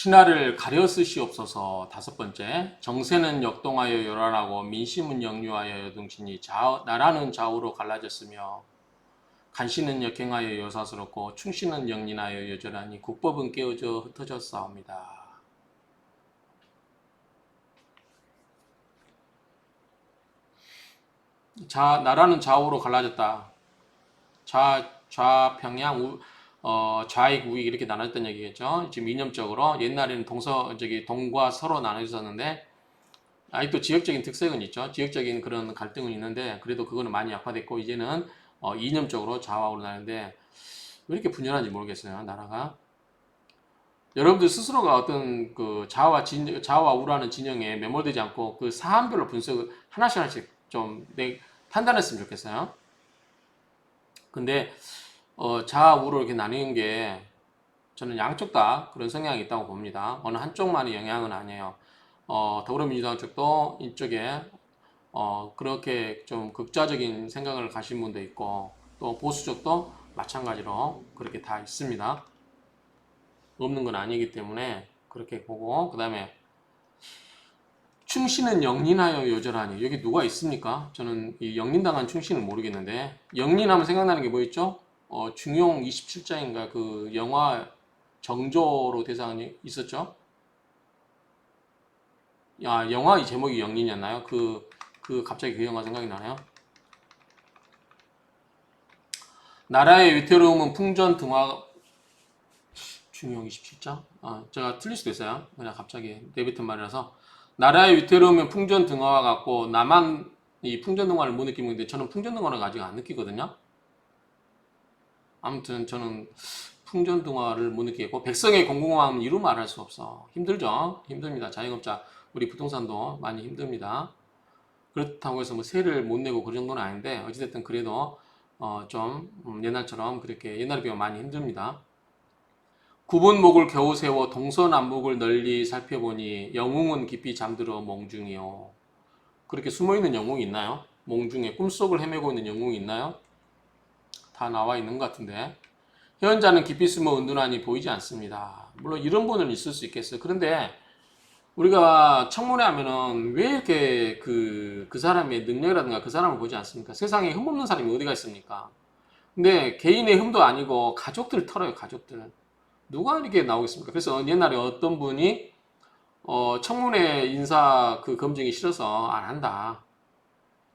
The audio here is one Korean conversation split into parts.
신하를 가려 쓰시옵소서. 다섯 번째, 정세는 역동하여 요란하고 민심은 역류하여 여동치니 나라는 좌우로 갈라졌으며 간신은 역행하여 요사스럽고 충신은 역린하여 여전하니 국법은 깨어져 흩어졌사옵니다. 나라는 좌우로 갈라졌다. 좌평양, 좌익, 우익 이렇게 나눠졌다는 얘기겠죠. 지금 이념적으로 옛날에는 동과 서로 나눠졌었는데 아직도 지역적인 특색은 있죠. 지역적인 그런 갈등은 있는데 그래도 그거는 많이 약화됐고 이제는 이념적으로 좌우로 나는데 왜 이렇게 분열한지 모르겠어요. 나라가. 여러분들 스스로가 어떤 그 좌와 우라는 진영에 매몰되지 않고 그 사안별로 분석을 하나씩 좀 판단했으면 좋겠어요. 근데 좌우로 이렇게 나뉘는 게 저는 양쪽 다 그런 성향이 있다고 봅니다. 어느 한쪽만의 영향은 아니에요. 더불어민주당 쪽도 이쪽에 그렇게 좀 극좌적인 생각을 가신 분도 있고 또 보수 쪽도 마찬가지로 그렇게 다 있습니다. 없는 건 아니기 때문에 그렇게 보고 그 다음에 충신은 역린하여 여전하니 여기 누가 있습니까? 저는 이 역린당한 충신은 모르겠는데 역린하면 생각나는 게 뭐 있죠? 중용 27장인가 그 영화 정조로 대상이 있었죠? 영화 이 제목이 역린이었나요? 갑자기 그 영화 생각이 나네요. 나라의 위태로움은 풍전 등화 중용 27장? 제가 틀릴 수도 있어요. 그냥 갑자기 내뱉은 말이라서 나라의 위태로움은 풍전 등화와 같고 나만 이 풍전 등화를 못 느끼는데 저는 풍전 등화를 아직 안 느끼거든요. 아무튼 저는 풍전 등화를 못 느끼겠고 백성의 공공함은 이루 말할 수 없어. 힘들죠? 힘듭니다. 자영업자 우리 부동산도 많이 힘듭니다. 그렇다고 해서 뭐 세를 못 내고 그 정도는 아닌데 어찌됐든 그래도 좀 옛날처럼 그렇게 옛날에 비하면 많이 힘듭니다. 구분목을 겨우 세워 동서남북을 널리 살펴보니 영웅은 깊이 잠들어 몽중이요. 그렇게 숨어있는 영웅이 있나요? 몽중에 꿈속을 헤매고 있는 영웅이 있나요? 다 나와 있는 것 같은데 현자는 깊이 숨어 은둔하니 보이지 않습니다. 물론 이런 분은 있을 수 있겠어요. 그런데 우리가 청문회 하면은 왜 이렇게 그 사람의 능력이라든가 그 사람을 보지 않습니까? 세상에 흠없는 사람이 어디가 있습니까? 근데 개인의 흠도 아니고 가족들 털어요, 가족들. 누가 이렇게 나오겠습니까? 그래서 옛날에 어떤 분이 청문회 인사 그 검증이 싫어서 안 한다.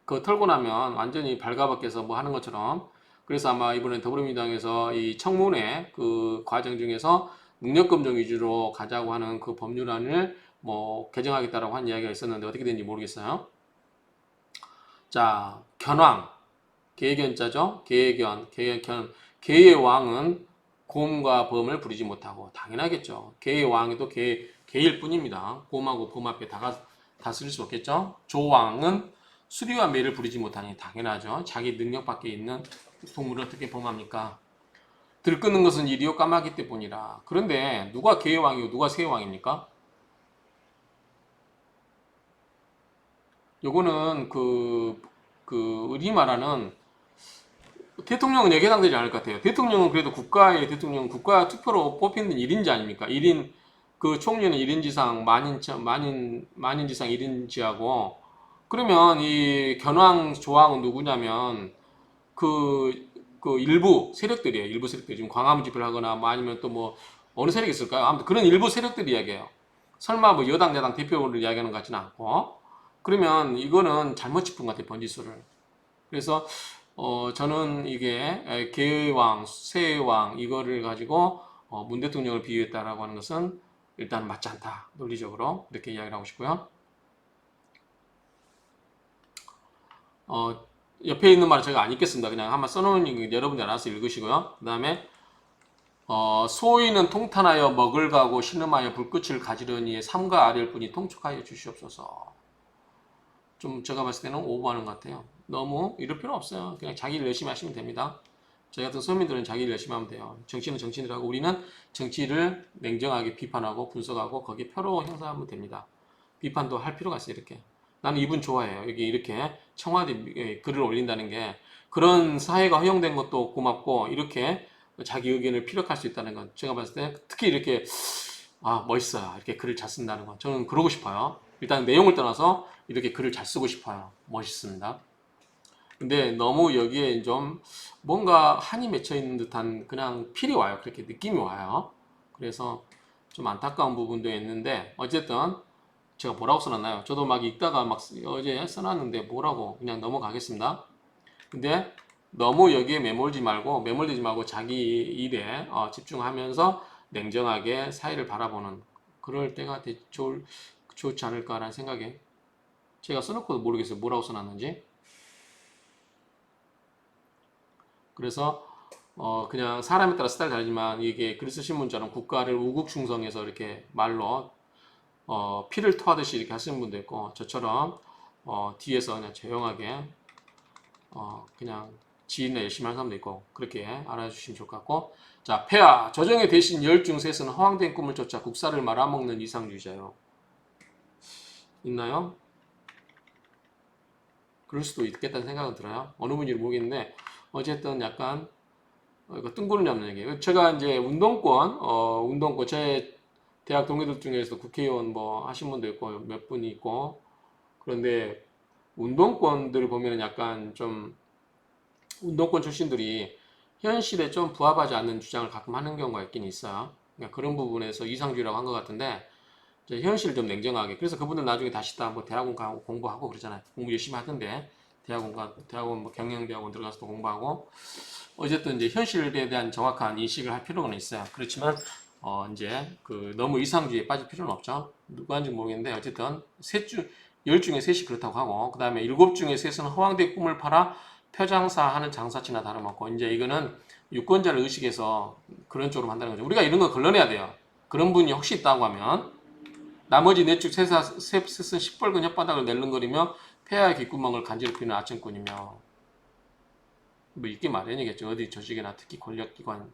그거 털고 나면 완전히 발가벗겨서 뭐 하는 것처럼. 그래서 아마 이번에 더불어민주당에서 이 청문회 그 과정 중에서 능력 검증 위주로 가자고 하는 그 법률안을 뭐 개정하겠다라고 한 이야기가 있었는데 어떻게 된지 모르겠어요. 자, 견왕. 계견자죠. 계의 왕은 곰과 범을 부리지 못하고 당연하겠죠. 계의 왕에도 계일 뿐입니다. 곰하고 범 앞에 다스릴 수 없겠죠. 조왕은 수리와 매를 부리지 못하니 당연하죠. 자기 능력 밖에 있는 동물을 어떻게 범합니까? 들끓는 것은 이리요 까마귀 때뿐이라. 그런데 누가 계의 왕이고 누가 세의 왕입니까? 요거는 우리 말하는 대통령은 예개당되지 않을 것 같아요. 대통령은 그래도 국가 투표로 뽑히는 1인지 아닙니까? 1인, 그 총리는 1인지상, 만인지상 1인지하고, 그러면 이 견왕, 조왕은 누구냐면, 일부 세력들이에요. 일부 세력들이. 지금 광화문 집회를 하거나, 뭐 아니면 또 뭐, 어느 세력이 있을까요? 아무튼 그런 일부 세력들 이야기예요. 설마 뭐 여당, 야당 대표를 이야기하는 것 같지는 않고, 그러면 이거는 잘못 짚은 것 같아요. 번지수를. 그래서 저는 이게 개의왕, 세의왕 이거를 가지고 문 대통령을 비유했다라고 하는 것은 일단 맞지 않다. 논리적으로 이렇게 이야기를 하고 싶고요. 옆에 있는 말은 제가 안 읽겠습니다. 그냥 한번 써놓은 여러분들 알아서 읽으시고요. 그 다음에 소위는 통탄하여 먹을 가고 신음하여 불꽃을 가지려니 삼가 아랠 뿐이 통촉하여 주시옵소서. 좀 제가 봤을 때는 오버하는 것 같아요. 너무 이럴 필요 없어요. 그냥 자기 일 열심히 하시면 됩니다. 저희 같은 서민들은 자기 일 열심히 하면 돼요. 정치는 정치인들 하고 우리는 정치를 냉정하게 비판하고 분석하고 거기에 표로 형성하면 됩니다. 비판도 할 필요가 있어요. 이렇게. 나는 이분 좋아해요. 여기 이렇게 청와대 글을 올린다는 게 그런 사회가 허용된 것도 고맙고 이렇게 자기 의견을 피력할 수 있다는 건 제가 봤을 때 특히 이렇게 아, 멋있어요. 이렇게 글을 잘 쓴다는 거. 저는 그러고 싶어요. 일단 내용을 떠나서 이렇게 글을 잘 쓰고 싶어요. 멋있습니다. 근데 너무 여기에 좀 뭔가 한이 맺혀 있는 듯한 그냥 필이 와요. 그렇게 느낌이 와요. 그래서 좀 안타까운 부분도 있는데 어쨌든 제가 뭐라고 써놨나요? 저도 막 읽다가 막 어제 써놨는데 뭐라고 그냥 넘어가겠습니다. 근데 너무 여기에 매몰되지 말고 자기 일에 집중하면서 냉정하게 사회를 바라보는 그럴 때가 좋지 않을까라는 생각에 제가 써놓고도 모르겠어요. 뭐라고 써놨는지. 그래서 그냥 사람에 따라 스타일 다르지만 이게 글 쓰신 분처럼 국가를 우국충성해서 이렇게 말로 피를 토하듯이 이렇게 하시는 분도 있고 저처럼 뒤에서 그냥 조용하게 그냥 지인을 열심히 하는 사람도 있고 그렇게 알아주시면 좋을 것 같고 자 폐하 조정의 대신 열중 셋은 허황된 꿈을 쫓아 국사를 말아먹는 이상주의자요. 있나요? 그럴 수도 있겠다는 생각은 들어요. 어느 분인지 모르겠는데 어쨌든 약간 이거 뜬구름 잡는 얘기예요. 제가 이제 운동권 제 대학 동기들 중에서 국회의원 뭐 하신 분도 있고 몇 분이 있고 그런데 운동권들을 보면은 약간 좀 운동권 출신들이 현실에 좀 부합하지 않는 주장을 가끔 하는 경우가 있긴 있어요. 그러니까 그런 부분에서 이상주의라고 한 것 같은데 현실을 좀 냉정하게 그래서 그분들 나중에 다시 뭐 대학원 가고 공부하고 그러잖아요. 공부 열심히 하던데 대학원 뭐 경영대학원 들어가서 또 공부하고 어쨌든 이제 현실에 대한 정확한 인식을 할 필요는 있어요. 그렇지만 이제 그 너무 이상주의에 빠질 필요는 없죠. 누가 하는지 모르겠는데 어쨌든 열 중에 셋이 그렇다고 하고 그 다음에 일곱 중에 셋은 허황된 꿈을 팔아 표장사 하는 장사치나 다름없고 이제 이거는 유권자를 의식해서 그런 쪽으로 한다는 거죠. 우리가 이런 거 걸러내야 돼요. 그런 분이 혹시 있다고 하면 나머지 넷중 셋은 시뻘건 혓바닥을 낼름거리며 폐하의 귓구멍을 간지럽히는 아청꾼이며 뭐 있게 마련이겠죠. 어디 조직이나 특히 권력기관은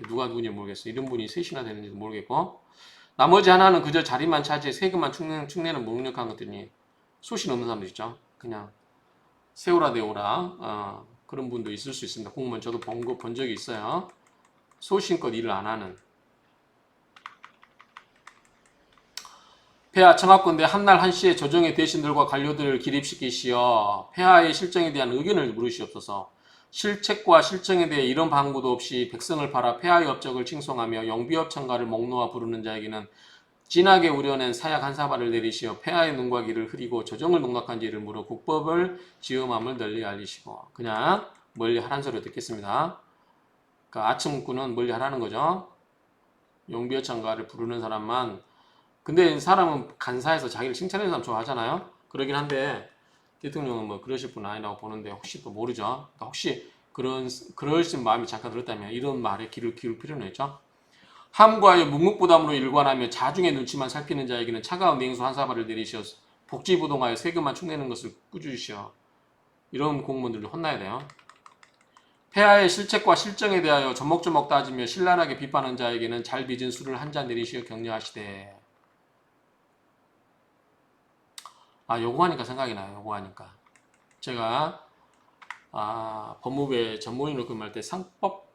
누가 누군지 모르겠어. 이런 분이 셋이나 되는지도 모르겠고 나머지 하나는 그저 자리만 차지해 세금만 축내는 무능력한 것들이 소신 없는 사람들 있죠. 그냥 세우라 대오라 그런 분도 있을 수 있습니다. 공무원 저도 본 적이 있어요. 소신껏 일을 안 하는 폐하 청합군대 한날 한시에 조정의 대신들과 관료들을 기립시키시어 폐하의 실정에 대한 의견을 물으시옵소서. 실책과 실정에 대해 이런 방구도 없이 백성을 팔아 폐하의 업적을 칭송하며 영비업 청가를 목 놓아 부르는 자에게는 진하게 우려낸 사약 한 사발을 내리시어 폐하의 눈과 귀를 흐리고 조정을 농락한지를 물어 국법을 지음함을 널리 알리시고 그냥 멀리 하란 소리를 듣겠습니다. 그러니까 아첨꾼은 멀리 하라는 거죠. 용비업 청가를 부르는 사람만 근데 사람은 간사해서 자기를 칭찬하는 사람 좋아하잖아요. 그러긴 한데 대통령은 뭐 그러실 분 아니라고 보는데 혹시 또 모르죠. 그러니까 혹시 그러신 마음이 잠깐 들었다면 이런 말에 귀를 기울 필요는 있죠. 함과의 묵묵부담으로 일관하며 자중의 눈치만 살피는 자에게는 차가운 냉수 한 사발을 내리시어 복지부동하여 세금만 축내는 것을 꾸짖으시어 이런 공무원들도 혼나야 돼요. 폐하의 실책과 실정에 대하여 조목조목 따지며 신랄하게 비판하는 자에게는 잘 빚은 술을 한 잔 내리시어 격려하시되 요거 하니까 생각이 나요. 요거 하니까. 제가, 법무부에 전문의로 근무할 때 상법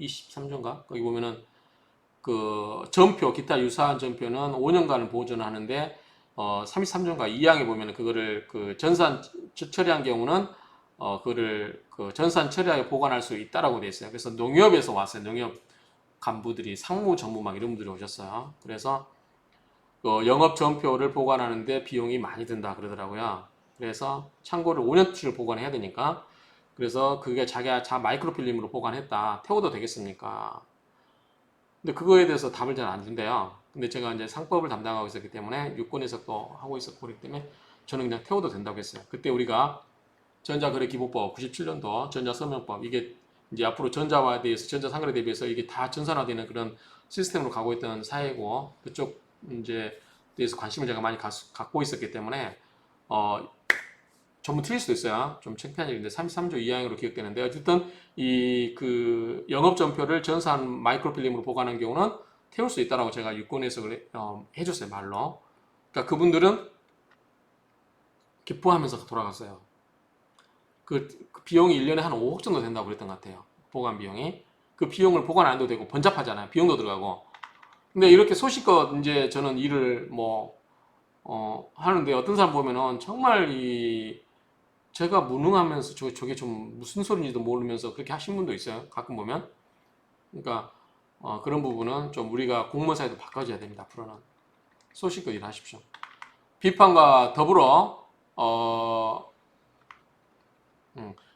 23조인가? 거기 보면은 그 전표, 기타 유사한 전표는 5년간을 보존하는데, 33조인가 2항에 보면은 그거를 그 전산 처리한 경우는, 그거를 그 전산 처리하여 보관할 수 있다라고 돼 있어요. 그래서 농협에서 왔어요. 농협 간부들이 상무, 전무 막 이런 분들이 오셨어요. 그래서 영업 전표를 보관하는데 비용이 많이 든다 그러더라고요. 그래서 참고를 5년치를 보관해야 되니까 그래서 그게 자기가 마이크로필름으로 보관했다. 태워도 되겠습니까? 근데 그거에 대해서 답을 잘 안 준대요. 근데 제가 이제 상법을 담당하고 있었기 때문에 유권에서 또 하고 있었고 그렇기 때문에 저는 그냥 태워도 된다고 했어요. 그때 우리가 전자거래기본법 97년도 전자서명법 이게 이제 앞으로 전자화에 대해서 전자상거래 대비해서 이게 다 전산화되는 그런 시스템으로 가고 있던 사회고 그쪽 이제 대해서 관심을 제가 많이 갖고 있었기 때문에 전부 틀릴 수도 있어요. 좀 창피한 일인데 33조 2항으로 기억되는데 어쨌든 이 그 영업전표를 전산 마이크로필름으로 보관하는 경우는 태울 수 있다라고 제가 유권에서 해줬어요 말로. 그러니까 그분들은 기뻐하면서 돌아갔어요. 그 비용이 1년에 한 5억 정도 된다고 그랬던 것 같아요. 보관 비용이. 그 비용을 보관 안 해도 되고 번잡하잖아요. 비용도 들어가고. 근데 이렇게 소식껏 이제 저는 일을 뭐 하는데 어떤 사람 보면은 정말 제가 무능하면서 저게 좀 무슨 소리인지도 모르면서 그렇게 하신 분도 있어요. 가끔 보면. 그러니까 그런 부분은 좀 우리가 공무원사회도 바꿔줘야 됩니다. 앞으로는 소식껏 일하십시오. 비판과 더불어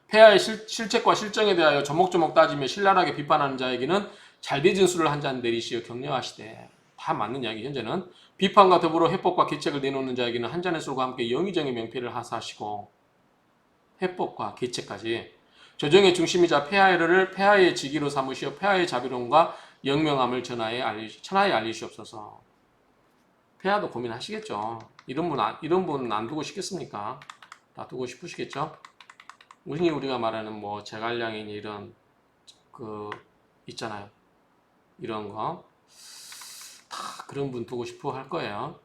폐하의 실책과 실정에 대하여 조목조목 따지며 신랄하게 비판하는 자에게는 잘된 진술을 한 잔 내리시어 격려하시되. 다 맞는 이야기. 현재는 비판과 더불어 해법과 계책을 내놓는 자에게는 한 잔의 술과 함께 영의정의 명패를 하사하시고, 해법과 계책까지 조정의 중심이자 폐하의 직위로 삼으시어 폐하의 자비론과 영명함을 천하에 알리시옵소서. 폐하도 고민하시겠죠. 이런 분 안 두고 싶겠습니까? 다 두고 싶으시겠죠. 우리가 말하는 뭐 제갈량인 이런 그 있잖아요. 이런 거 다 그런 분 두고 싶어 할 거예요.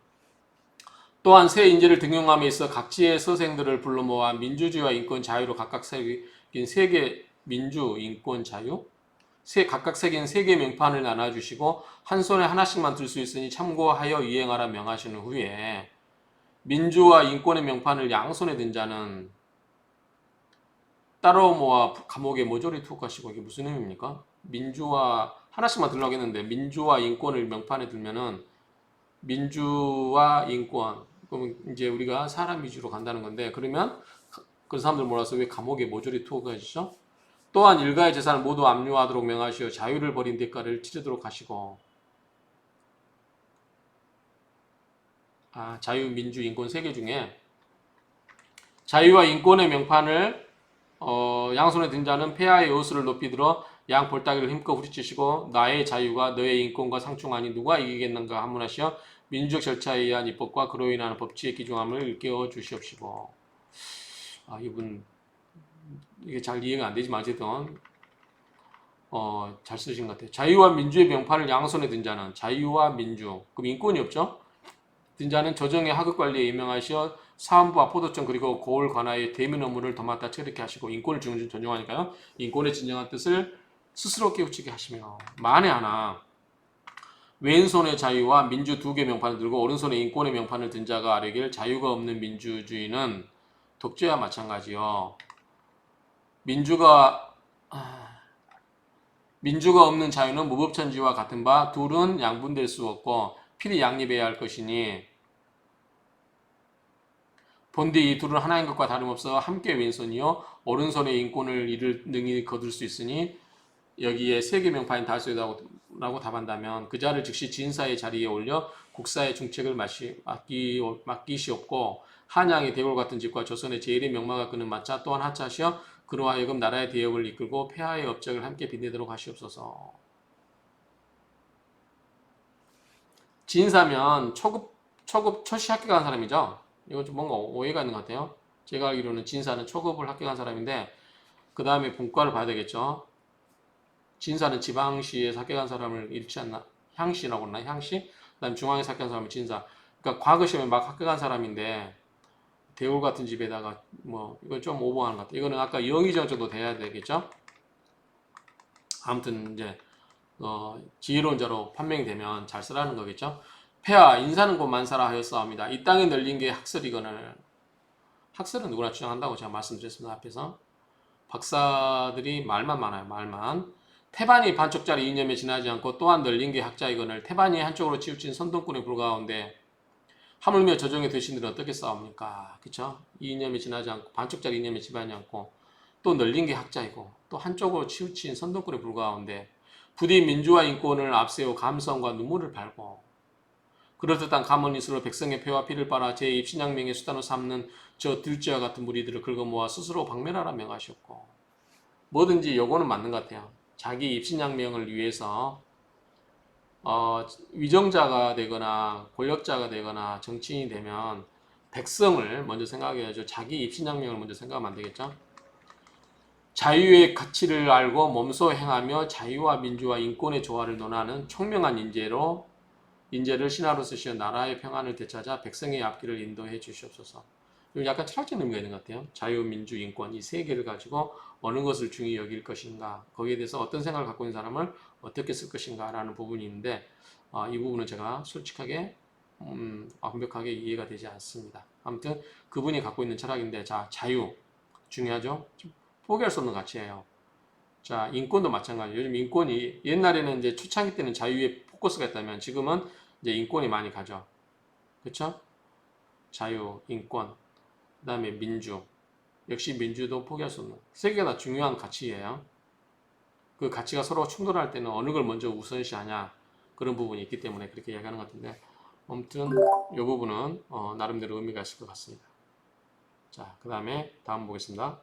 또한 새 인재를 등용함에 있어 각지의 서생들을 불러 모아 민주주의와 인권 자유로 각각 새긴 세계 민주 인권 자유 각각 새긴 세계 명판을 나눠주시고 한 손에 하나씩만 들 수 있으니 참고하여 이행하라 명하시는 후에 민주와 인권의 명판을 양손에 든 자는 따로 모아 감옥에 모조리 투옥하시고. 이게 무슨 의미입니까? 민주와 하나씩만 들라고 했는데 민주와 인권을 명판에 들면은 민주와 인권, 그러면 이제 우리가 사람 위주로 간다는 건데, 그러면 그 사람들 몰아서 왜 감옥에 모조리 투옥하시죠? 또한 일가의 재산을 모두 압류하도록 명하시어 자유를 버린 대가를 치르도록 하시고. 자유, 민주, 인권 세 개 중에 자유와 인권의 명판을 양손에 든 자는 폐하의 여우수를 높이 들어 양 볼따기를 힘껏 후리치시고 나의 자유가 너의 인권과 상충하니 누가 이기겠는가 하문하시어 민주적 절차에 의한 입법과 그로 인한 법치의 기중함을 일깨워 주시옵시고. 이분 이게 잘 이해가 안 되지만 어쨌든 잘 쓰신 것 같아요. 자유와 민주의 명판을 양손에 든 자는 자유와 민주, 그럼 인권이 없죠? 든 자는 조정의 하급 관리에 임명하시어 사안부와 포도청 그리고 고을 관하의 대면 업무를 더 맡아 처리케 하시고. 인권을 존중하니까요. 인권의 진정한 뜻을 스스로 깨우치게 하시며. 만에 하나 왼손의 자유와 민주 두 개 명판을 들고 오른손에 인권의 명판을 든 자가 아뢰길 자유가 없는 민주주의는 독재와 마찬가지요. 민주가 없는 자유는 무법천지와 같은 바 둘은 양분될 수 없고 필히 양립해야 할 것이니 본디 이 둘은 하나인 것과 다름없어 함께 왼손이요 오른손의 인권을 이를 능히 거둘 수 있으니 여기에 세계 명판인 다수라고 답한다면 그 자를 즉시 진사의 자리에 올려 국사의 중책을 맡기시옵고 한양의 대골 같은 집과 조선의 제일의 명마가 그는 맡자 또한 하차하시어 그로 하여금 나라의 대역을 이끌고 폐하의 업적을 함께 빛내도록 하시옵소서. 진사면 초시 합격한 사람이죠. 이건 좀 뭔가 오해가 있는 것 같아요. 제가 알기로는 진사는 초급을 합격한 사람인데 그 다음에 본과를 봐야 되겠죠. 진사는 지방시에 합격한 사람을 잃지 않나? 향시라고 하나? 향시? 그 다음 중앙에서 합격한 사람을 진사. 그러니까 과거 시험에 막 합격한 사람인데 대울 같은 집에다가 뭐 이건 좀 오버하는 것 같아요. 이거는 아까 영의정 정도 돼야 되겠죠. 아무튼 이제 지혜로운 자로 판명이 되면 잘 쓰라는 거겠죠. 폐하 인사는 곧 만사라 하였사옵니다. 이 땅에 널린 게 학설이거늘. 학설은 누구나 주장한다고 제가 말씀드렸습니다. 앞에서 박사들이 말만 많아요. 말만. 태반이 반쪽짜리 이념에 지나지 않고 또한 널린 게 학자이거늘 태반이 한쪽으로 치우친 선동꾼에 불과한데 하물며 저종의 되신들은 어떻게 싸웁니까? 그쵸? 이 이념에 지나지 않고 반쪽짜리 이념에 지나지 않고 또 널린 게 학자이고 또 한쪽으로 치우친 선동꾼에 불과한데 부디 민주와 인권을 앞세워 감성과 눈물을 발고 그럴듯한 가문이스로 백성의 폐와 피를 빨아 제 입신양명의 수단으로 삼는 저 들쥐와 같은 무리들을 긁어모아 스스로 박멸하라 명하셨고. 뭐든지 요거는 맞는 것 같아요. 자기 입신양명을 위해서 위정자가 되거나 권력자가 되거나 정치인이 되면 백성을 먼저 생각해야죠. 자기 입신양명을 먼저 생각하면 안 되겠죠. 자유의 가치를 알고 몸소 행하며 자유와 민주와 인권의 조화를 논하는 총명한 인재를 신하로 쓰시어 나라의 평안을 되찾아 백성의 앞길을 인도해 주시옵소서. 약간 철학적 의미가 있는 것 같아요. 자유, 민주, 인권 이 세 개를 가지고 어느 것을 중히 여길 것인가, 거기에 대해서 어떤 생각을 갖고 있는 사람을 어떻게 쓸 것인가 라는 부분이 있는데 이 부분은 제가 솔직하게 완벽하게 이해가 되지 않습니다. 아무튼 그분이 갖고 있는 철학인데, 자, 자유 중요하죠. 포기할 수 없는 가치예요. 자, 인권도 마찬가지. 요즘 인권이 옛날에는 이제 초창기 때는 자유에 포커스가 있다면 지금은 이제 인권이 많이 가죠. 그렇죠? 자유, 인권, 그다음에 민주. 역시 민주도 포기할 수 없는. 세 개가 다 중요한 가치예요. 그 가치가 서로 충돌할 때는 어느 걸 먼저 우선시하냐 그런 부분이 있기 때문에 그렇게 이야기하는 것 같은데, 아무튼 이 부분은 나름대로 의미가 있을 것 같습니다. 자, 그 다음에 다음 보겠습니다.